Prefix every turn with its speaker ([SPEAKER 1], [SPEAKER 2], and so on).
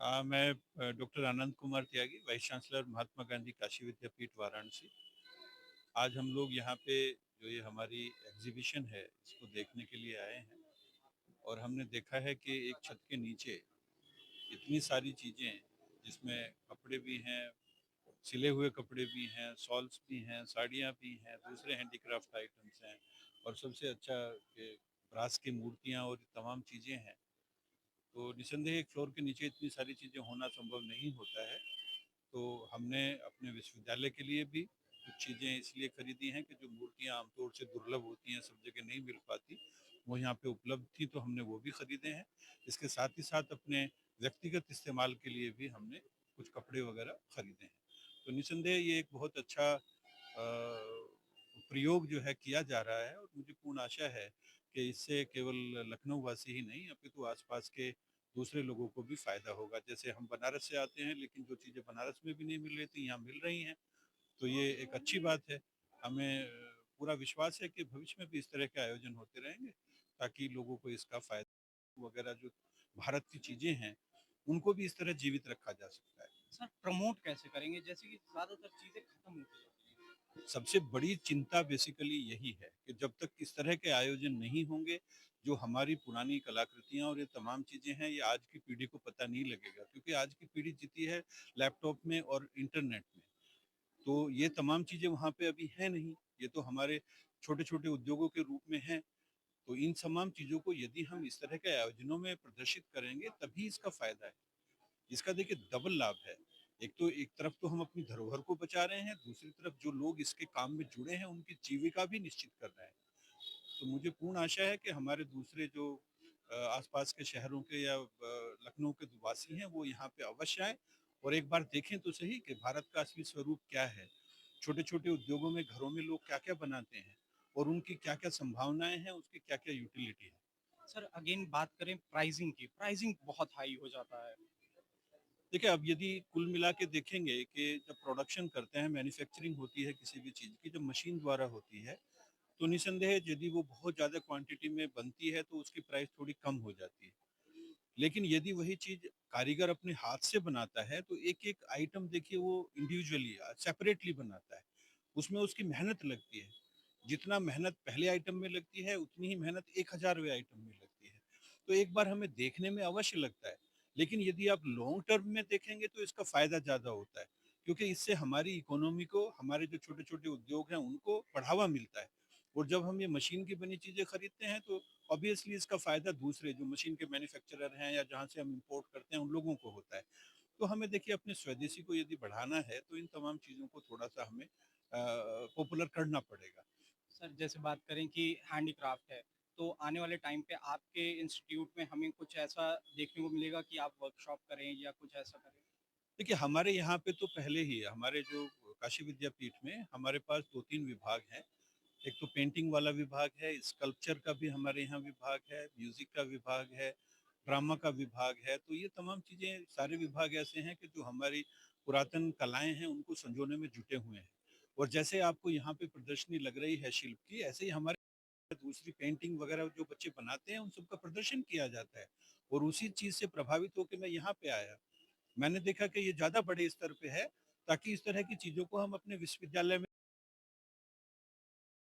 [SPEAKER 1] मैं डॉक्टर आनंद कुमार त्यागी, vice chancellor Mahatma Gandhi Kashi विद्यापीठ वाराणसी। आज हम लोग यहाँ पे जो ये हमारी एग्जीबिशन है इसको देखने के लिए आए हैं और हमने देखा है कि एक छत के नीचे इतनी सारी चीज़ें जिसमें कपड़े भी हैं, सिले हुए कपड़े भी हैं, शॉल्स भी हैं, साड़ियाँ भी हैं, दूसरे हैंडीक्राफ्ट आइटम्स हैं और सबसे अच्छा कि ब्रास की मूर्तियाँ और तमाम चीज़ें हैं। तो निसंदेह एक फ्लोर के नीचे इतनी सारी चीज़ें होना संभव नहीं होता है। तो हमने अपने विश्वविद्यालय के लिए भी कुछ चीज़ें इसलिए खरीदी हैं कि जो मूर्तियाँ आमतौर से दुर्लभ होती हैं, सब जगह नहीं मिल पाती, वो यहाँ पे उपलब्ध थी तो हमने वो भी खरीदे हैं। इसके साथ ही साथ अपने व्यक्तिगत इस्तेमाल के लिए भी हमने कुछ कपड़े वगैरह खरीदे हैं। तो निसंदेह ये एक बहुत अच्छा प्रयोग जो है किया जा रहा है और मुझे पूर्ण आशा है कि इससे केवल लखनऊ वासी ही नहीं अपितु आसपास के दूसरे लोगों को भी फायदा होगा। जैसे हम बनारस से आते हैं लेकिन जो चीज़ें बनारस में भी नहीं मिल रही थी यहाँ मिल रही हैं, तो ये एक अच्छी बात है। हमें पूरा विश्वास है कि भविष्य में भी इस तरह के आयोजन होते रहेंगे ताकि लोगों को इसका फायदा वगैरह जो भारत की चीज़ें हैं उनको भी इस तरह जीवित रखा जा सकता है।
[SPEAKER 2] सर प्रमोट कैसे करेंगे? जैसे कि ज़्यादातर चीज़ें खत्म होती जाती हैं।
[SPEAKER 1] सबसे बड़ी चिंता बेसिकली यही है कि जब तक इस तरह के आयोजन नहीं होंगे, जो हमारी पुरानी कलाकृतियाँ और ये तमाम चीज़ें हैं, ये आज की पीढ़ी को पता नहीं लगेगा क्योंकि आज की पीढ़ी जीती है लैपटॉप में और इंटरनेट में। तो ये तमाम चीज़ें वहाँ पे अभी हैं नहीं, ये तो हमारे छोटे-छोटे उद्योगों के रूप में हैं। तो इन तमाम चीज़ों को यदि हम इस तरह के आयोजनों में प्रदर्शित करेंगे, तभी इसका फ़ायदा है। इसका देखिए डबल लाभ है। एक तो एक तरफ तो हम अपनी धरोहर को बचा रहे हैं, दूसरी तरफ जो लोग इसके काम में जुड़े हैं उनकी जीविका भी निश्चित कर रहे हैं। तो मुझे पूर्ण आशा है कि हमारे दूसरे जो आसपास के शहरों के या लखनऊ के वासी हैं वो यहाँ पे अवश्य आएँ और एक बार देखें तो सही कि भारत का असली स्वरूप क्या है। छोटे-छोटे उद्योगों में, घरों में लोग क्या-क्या बनाते हैं और उनकी क्या-क्या संभावनाएँ हैं, उसकी क्या-क्या यूटिलिटी है।
[SPEAKER 2] सर अगेन बात करें प्राइज़िंग की, प्राइज़िंग बहुत हाई हो जाता है।
[SPEAKER 1] देखिए, अब यदि कुल मिला के देखेंगे कि जब प्रोडक्शन करते हैं, मैन्युफैक्चरिंग होती है किसी भी चीज़ की, जब मशीन द्वारा होती है, तो निसंदेह यदि वो बहुत ज़्यादा क्वांटिटी में बनती है, तो उसकी प्राइस थोड़ी कम हो जाती है। लेकिन यदि वही चीज़ कारीगर अपने हाथ से बनाता है, तो एक-एक आइटम देखिए वो इंडिविजुअली सेपरेटली बनाता है। उसमें उसकी मेहनत लगती है। जितना मेहनत पहले आइटम में लगती है, उतनी ही मेहनत 1000वें आइटम में लगती है। तो एक बार हमें देखने में अवश्य लगता है, लेकिन यदि आप लॉन्ग टर्म में देखेंगे तो इसका फ़ायदा ज़्यादा होता है, क्योंकि इससे हमारी इकोनॉमी को, हमारे जो छोटे-छोटे उद्योग हैं, उनको बढ़ावा मिलता है। और जब हम ये मशीन की बनी चीज़ें खरीदते हैं, तो ऑब्वियसली इसका फ़ायदा दूसरे जो मशीन के मैन्युफैक्चरर हैं या जहाँ से हम इम्पोर्ट करते हैं, उन लोगों को होता है। तो हमें देखिए अपने स्वदेशी को यदि बढ़ाना है, तो इन तमाम चीज़ों को थोड़ा-सा हमें पॉपुलर करना पड़ेगा।
[SPEAKER 2] सर जैसे बात करें कि हैंडीक्राफ्ट है, तो आने वाले टाइम पे आपके इंस्टीट्यूट में हमें कुछ ऐसा देखने को मिलेगा कि आप वर्कशॉप करें या कुछ ऐसा करें?
[SPEAKER 1] देखिए, हमारे यहाँ पे तो पहले ही हमारे जो काशी विद्यापीठ में हमारे पास 2-3 विभाग हैं। एक तो पेंटिंग वाला विभाग है, स्कल्पचर का भी हमारे यहाँ विभाग है, म्यूज़िक का विभाग है, ड्रामा का विभाग है। तो ये तमाम चीज़ें, सारे विभाग ऐसे हैं कि जो हमारी पुरातन कलाएँ हैं, उनको संजोने में जुटे हुए हैं। और जैसे आपको यहाँ पे प्रदर्शनी लग रही है शिल्प की, ऐसे ही हमारे दूसरी पेंटिंग वगैरह जो बच्चे बनाते हैं, उन सब का प्रदर्शन किया जाता है। और उसी चीज़ से प्रभावित होके मैं यहाँ पे आया। मैंने देखा कि ये ज़्यादा बड़े स्तर पे है, ताकि इस तरह की चीज़ों को हम अपने विश्वविद्यालय में